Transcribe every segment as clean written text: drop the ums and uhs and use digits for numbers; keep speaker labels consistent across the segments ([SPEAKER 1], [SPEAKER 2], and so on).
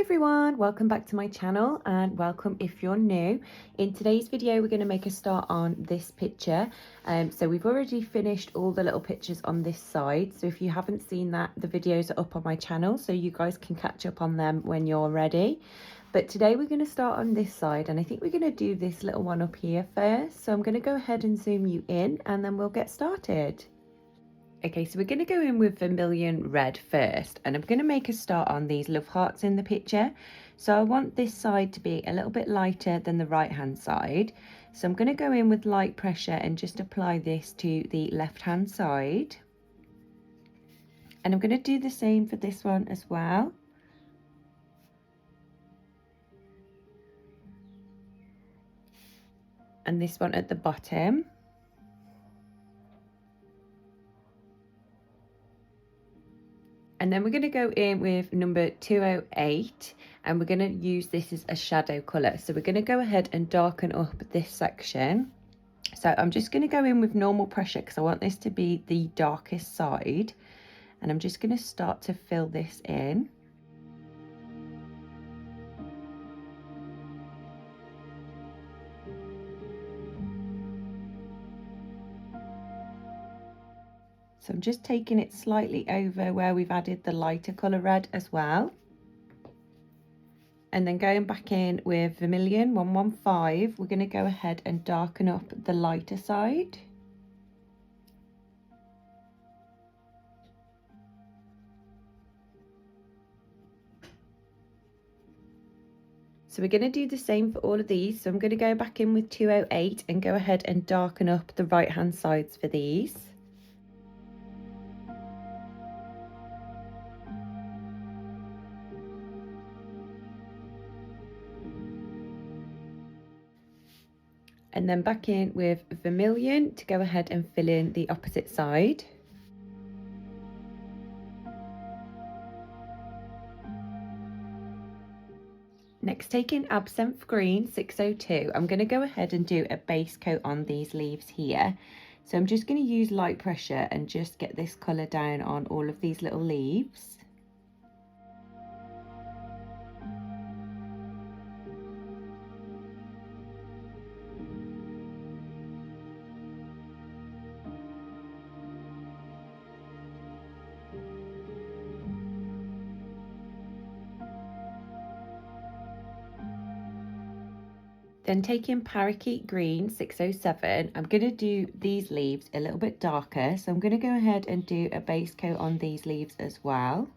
[SPEAKER 1] Everyone, welcome back to my channel and welcome if you're new. In today's video we're going to make a start on this picture. So we've already finished all the little pictures on this side, so if you haven't seen that, the videos are up on my channel so you guys can catch up on them when you're ready. But today we're going to start on this side, and I think we're going to do this little one up here first. So I'm going to go ahead and zoom you in and then we'll get started. Okay, so we're going to go in with Vermilion Red first, and I'm going to make a start on these love hearts in the picture. So I want this side to be a little bit lighter than the right hand side. So I'm going to go in with light pressure and just apply this to the left hand side. And I'm going to do the same for this one as well. And this one at the bottom. And then we're going to go in with number 208, and we're going to use this as a shadow colour. So we're going to go ahead and darken up this section. So I'm just going to go in with normal pressure because I want this to be the darkest side. And I'm just going to start to fill this in. So I'm just taking it slightly over where we've added the lighter colour red as well. And then going back in with Vermilion 115, we're going to go ahead and darken up the lighter side. So we're going to do the same for all of these. So I'm going to go back in with 208 and go ahead and darken up the right hand sides for these. And then back in with Vermilion to go ahead and fill in the opposite side. Next, taking Absinthe Green 602, I'm going to go ahead and do a base coat on these leaves here. So I'm just going to use light pressure and just get this colour down on all of these little leaves. Then taking Parakeet Green 607, I'm going to do these leaves a little bit darker. So I'm going to go ahead and do a base coat on these leaves as well.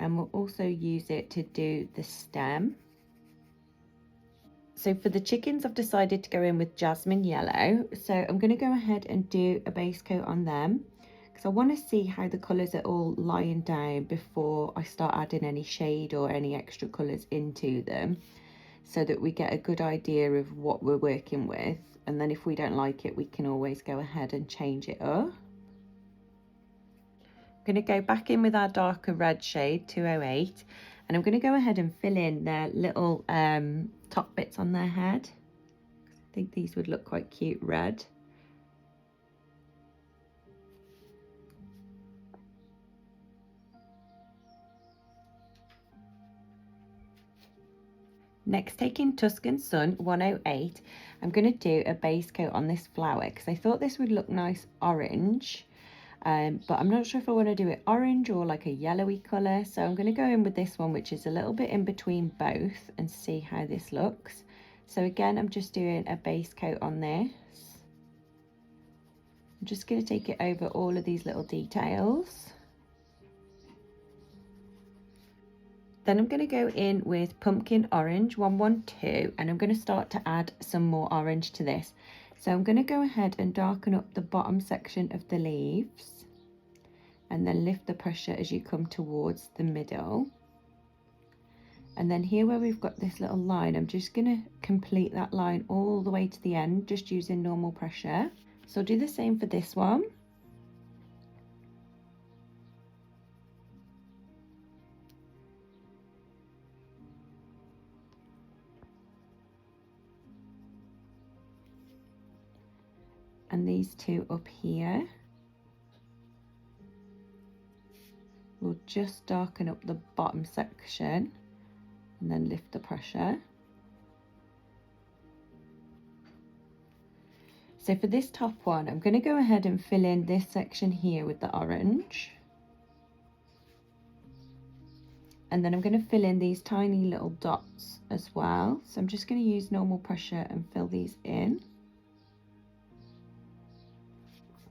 [SPEAKER 1] And we'll also use it to do the stem. So for the chickens, I've decided to go in with Jasmine Yellow. So I'm going to go ahead and do a base coat on them, because I want to see how the colours are all lying down before I start adding any shade or any extra colours into them, so that we get a good idea of what we're working with. And then if we don't like it, we can always go ahead and change it up. I'm going to go back in with our darker red shade 208, and I'm going to go ahead and fill in their little top bits on their head. I think these would look quite cute red. Next, taking Tuscan Sun 108, I'm going to do a base coat on this flower because I thought this would look nice orange. But I'm not sure if I want to do it orange or like a yellowy colour. So I'm going to go in with this one, which is a little bit in between both, and see how this looks. So again, I'm just doing a base coat on this. I'm just going to take it over all of these little details. Then I'm going to go in with Pumpkin Orange 112, and I'm going to start to add some more orange to this. So I'm going to go ahead and darken up the bottom section of the leaves, and then lift the pressure as you come towards the middle. And then here where we've got this little line, I'm just going to complete that line all the way to the end, just using normal pressure. So I'll do the same for this one. And line these two up here. We'll just darken up the bottom section and then lift the pressure. So for this top one, I'm going to go ahead and fill in this section here with the orange. And then I'm going to fill in these tiny little dots as well. So I'm just going to use normal pressure and fill these in.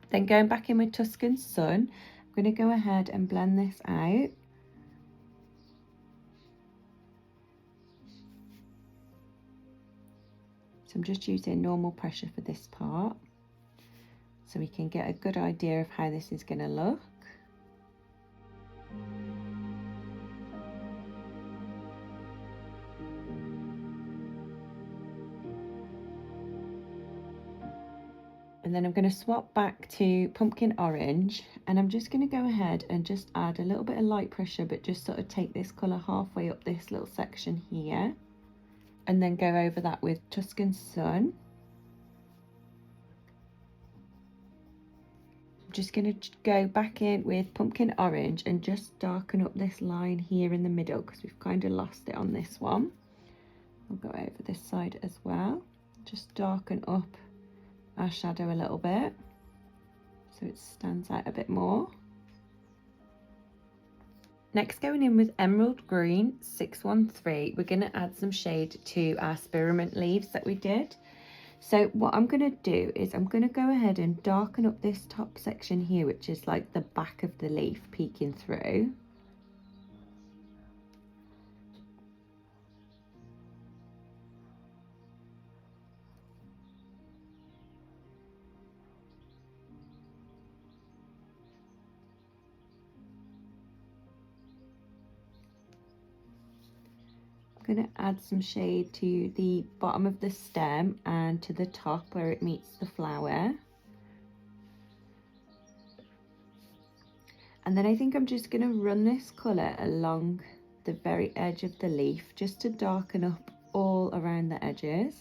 [SPEAKER 1] Then going back in with Tuscan Sun, I'm going to go ahead and blend this out. So I'm just using normal pressure for this part, so we can get a good idea of how this is going to look. And then I'm going to swap back to pumpkin orange, and I'm just going to go ahead and just add a little bit of light pressure, but just sort of take this colour halfway up this little section here, and then go over that with Tuscan Sun. I'm just going to go back in with pumpkin orange and just darken up this line here in the middle, because we've kind of lost it on this one. I'll go over this side as well, just darken up our shadow a little bit so it stands out a bit more. Next, going in with Emerald Green 613, we're going to add some shade to our spearmint leaves that we did. So what I'm going to do is I'm going to go ahead and darken up this top section here, which is like the back of the leaf peeking through. I'm going to add some shade to the bottom of the stem and to the top where it meets the flower. And then I think I'm just going to run this colour along the very edge of the leaf just to darken up all around the edges.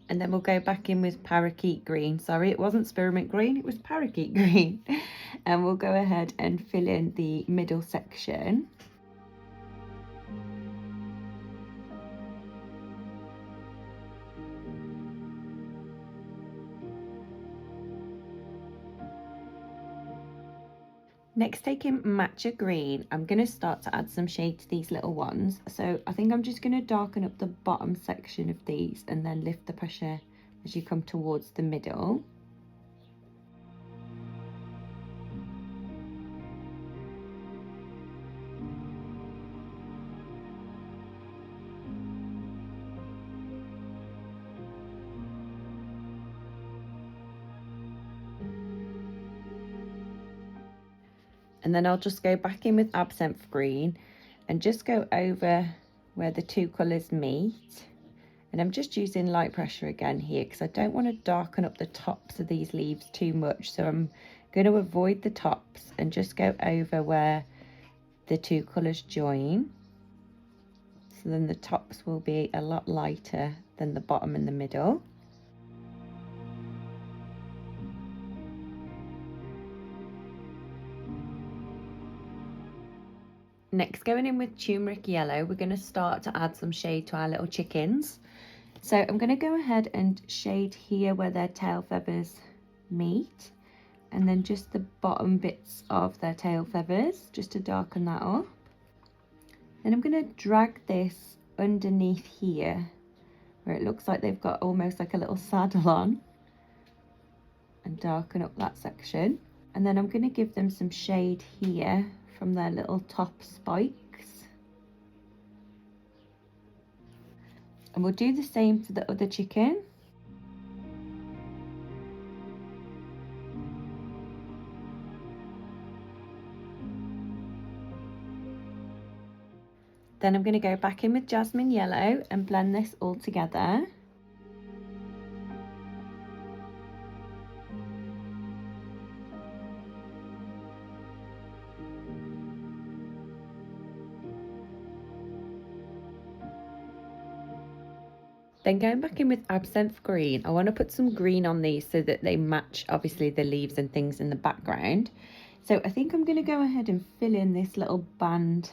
[SPEAKER 1] And then we'll go back in with parakeet green. Sorry, it wasn't spearmint green, it was parakeet green. And we'll go ahead and fill in the middle section. Next, taking matcha green, I'm going to start to add some shade to these little ones. So I think I'm just going to darken up the bottom section of these and then lift the pressure as you come towards the middle. And then I'll just go back in with absinthe green and just go over where the two colours meet. And I'm just using light pressure again here because I don't want to darken up the tops of these leaves too much. So I'm going to avoid the tops and just go over where the two colours join. So then the tops will be a lot lighter than the bottom and the middle. Next, going in with Turmeric Yellow, we're going to start to add some shade to our little chickens. So I'm going to go ahead and shade here where their tail feathers meet, and then just the bottom bits of their tail feathers, just to darken that up. Then I'm going to drag this underneath here, where it looks like they've got almost like a little saddle on, and darken up that section. And then I'm going to give them some shade here from their little top spikes. And we'll do the same for the other chicken. Then I'm going to go back in with Jasmine Yellow and blend this all together. Then going back in with Absinthe Green, I want to put some green on these so that they match obviously the leaves and things in the background. So I think I'm going to go ahead and fill in this little band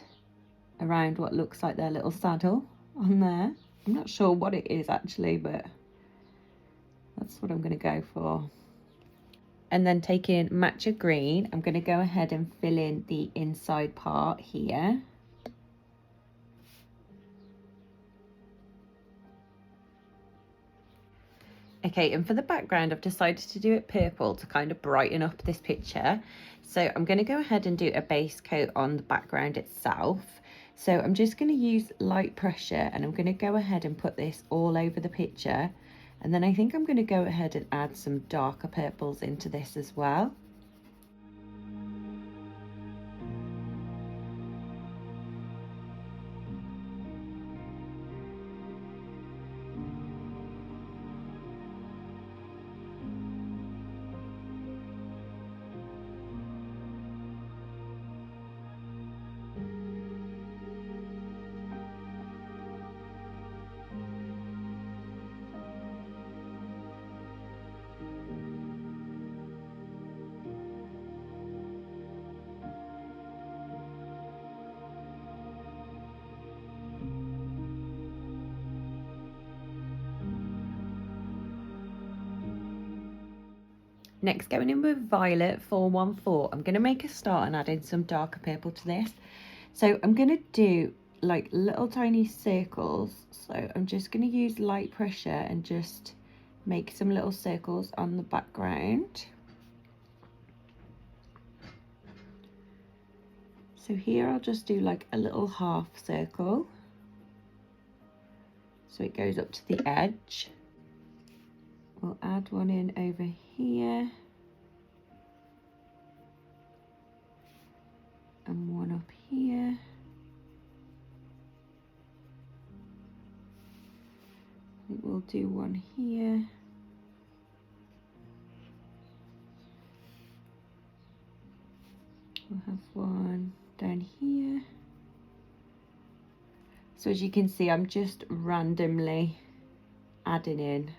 [SPEAKER 1] around what looks like their little saddle on there. I'm not sure what it is actually, but that's what I'm going to go for. And then taking Matcha Green, I'm going to go ahead and fill in the inside part here. Okay, and for the background, I've decided to do it purple to kind of brighten up this picture. So I'm going to go ahead and do a base coat on the background itself. So I'm just going to use light pressure and I'm going to go ahead and put this all over the picture. And then I think I'm going to go ahead and add some darker purples into this as well. Next, going in with Violet 414, I'm going to make a start and add in some darker purple to this. So I'm going to do like little tiny circles. So I'm just going to use light pressure and just make some little circles on the background. So here I'll just do like a little half circle. So it goes up to the edge. We'll add one in over here. And one up here. I think we'll do one here. We'll have one down here. So as you can see, I'm just randomly adding in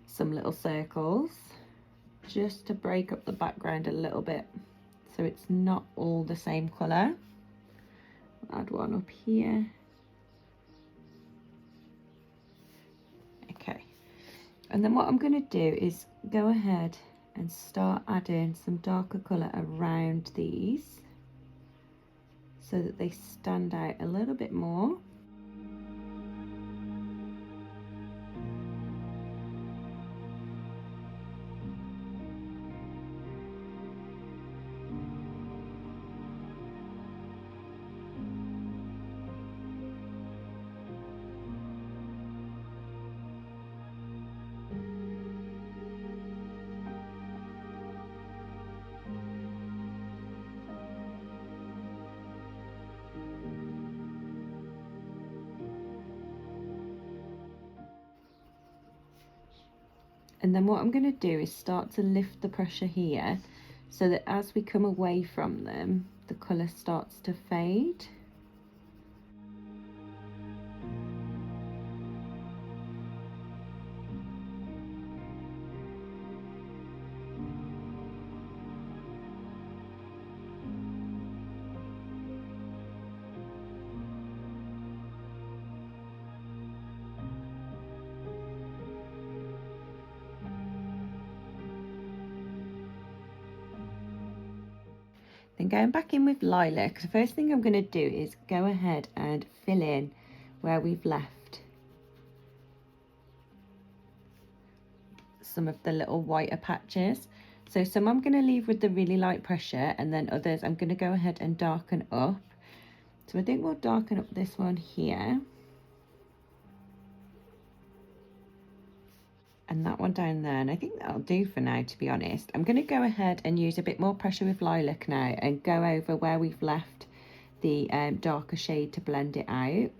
[SPEAKER 1] some little circles just to break up the background a little bit so it's not all the same colour. I'll add one up here. Okay, and then what I'm going to do is go ahead and start adding some darker colour around these so that they stand out a little bit more. And then what I'm going to do is start to lift the pressure here so that as we come away from them, the colour starts to fade. Then going back in with Lilac, the first thing I'm going to do is go ahead and fill in where we've left some of the little whiter patches. So some I'm going to leave with the really light pressure, and then others I'm going to go ahead and darken up. So I think we'll darken up this one here. And that one down there, and I think that'll do for now, to be honest. I'm going to go ahead and use a bit more pressure with Lilac now and go over where we've left the darker shade to blend it out.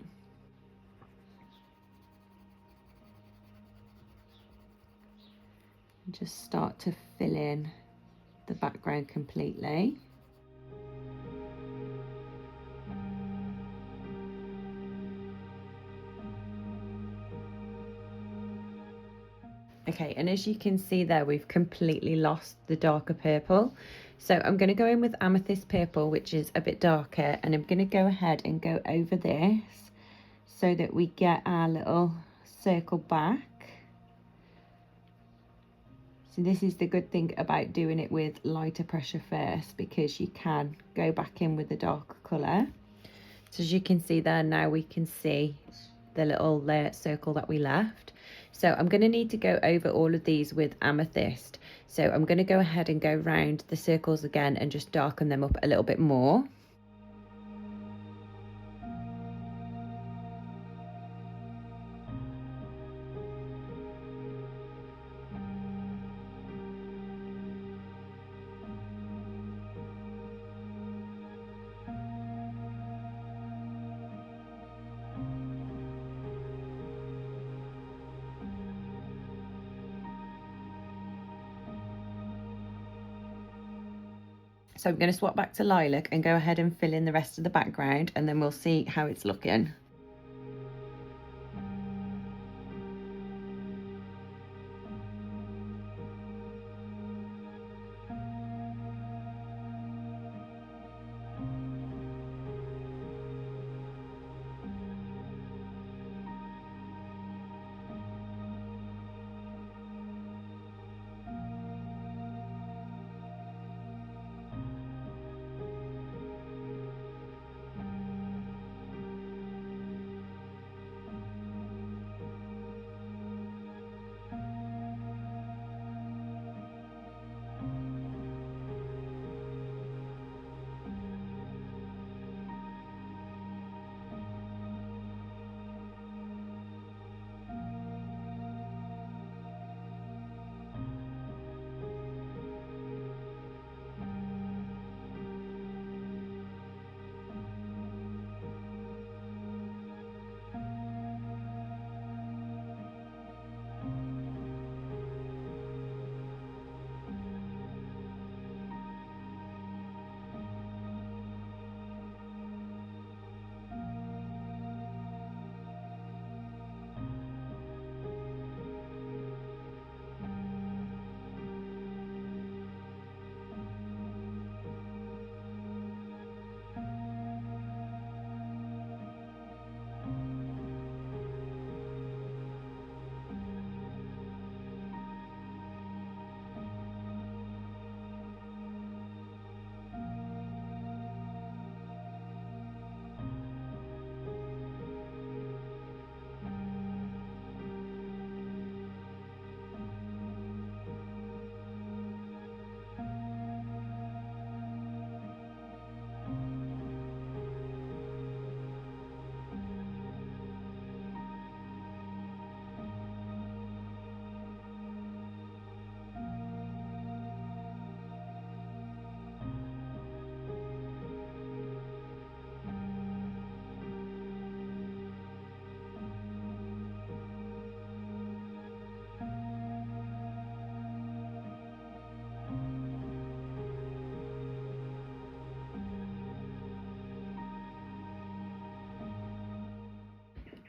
[SPEAKER 1] And just start to fill in the background completely. Okay, and as you can see there, we've completely lost the darker purple. So I'm going to go in with amethyst purple, which is a bit darker, and I'm going to go ahead and go over this so that we get our little circle back. So this is the good thing about doing it with lighter pressure first, because you can go back in with the darker colour. So as you can see there, now we can see the little circle that we left. So I'm going to need to go over all of these with amethyst. So I'm going to go ahead and go round the circles again and just darken them up a little bit more. So I'm going to swap back to Lilac and go ahead and fill in the rest of the background, and then we'll see how it's looking.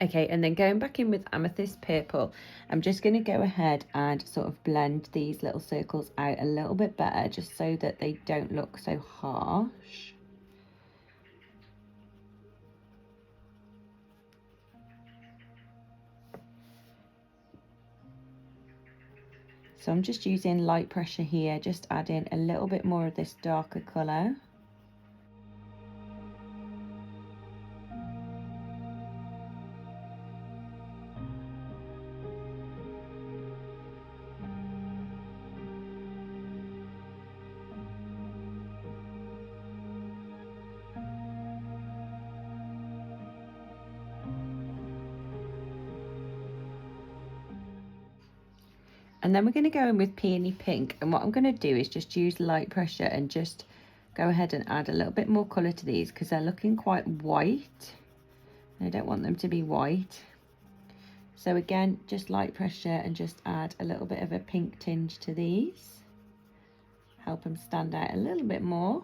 [SPEAKER 1] Okay, and then going back in with amethyst purple, I'm just going to go ahead and sort of blend these little circles out a little bit better, just so that they don't look so harsh. So I'm just using light pressure here, just adding a little bit more of this darker colour. And then we're going to go in with Peony Pink, and what I'm going to do is just use light pressure and just go ahead and add a little bit more colour to these because they're looking quite white. I don't want them to be white. So again, just light pressure and just add a little bit of a pink tinge to these. Help them stand out a little bit more.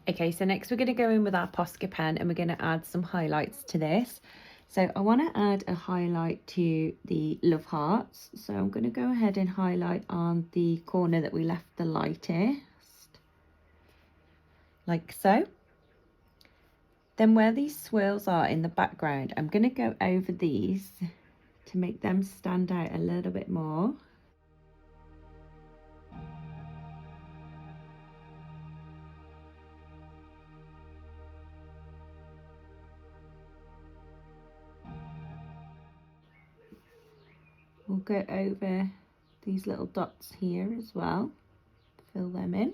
[SPEAKER 1] Okay, so next we're going to go in with our Posca pen and we're going to add some highlights to this. So I want to add a highlight to the love hearts. So I'm going to go ahead and highlight on the corner that we left the lightest, like so. Then where these swirls are in the background, I'm going to go over these to make them stand out a little bit more. We'll go over these little dots here as well, fill them in.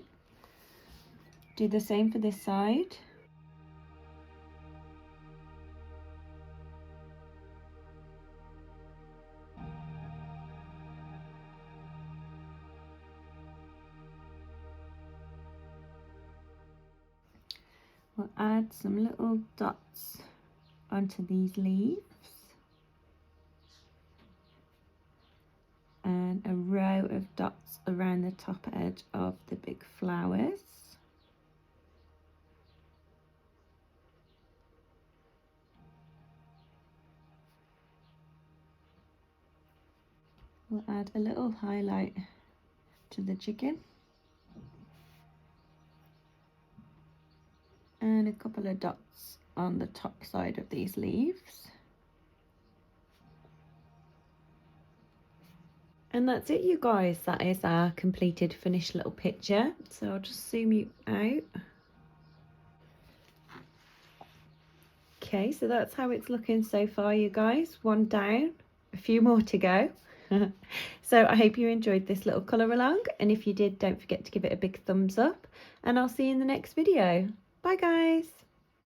[SPEAKER 1] Do the same for this side. We'll add some little dots onto these leaves. And a row of dots around the top edge of the big flowers. We'll add a little highlight to the chicken. And a couple of dots on the top side of these leaves. And that's it, you guys. That is our completed finished little picture. So I'll just zoom you out. Okay, so that's how it's looking so far, you guys. One down, a few more to go. So I hope you enjoyed this little colour along. And if you did, don't forget to give it a big thumbs up. And I'll see you in the next video. Bye, guys.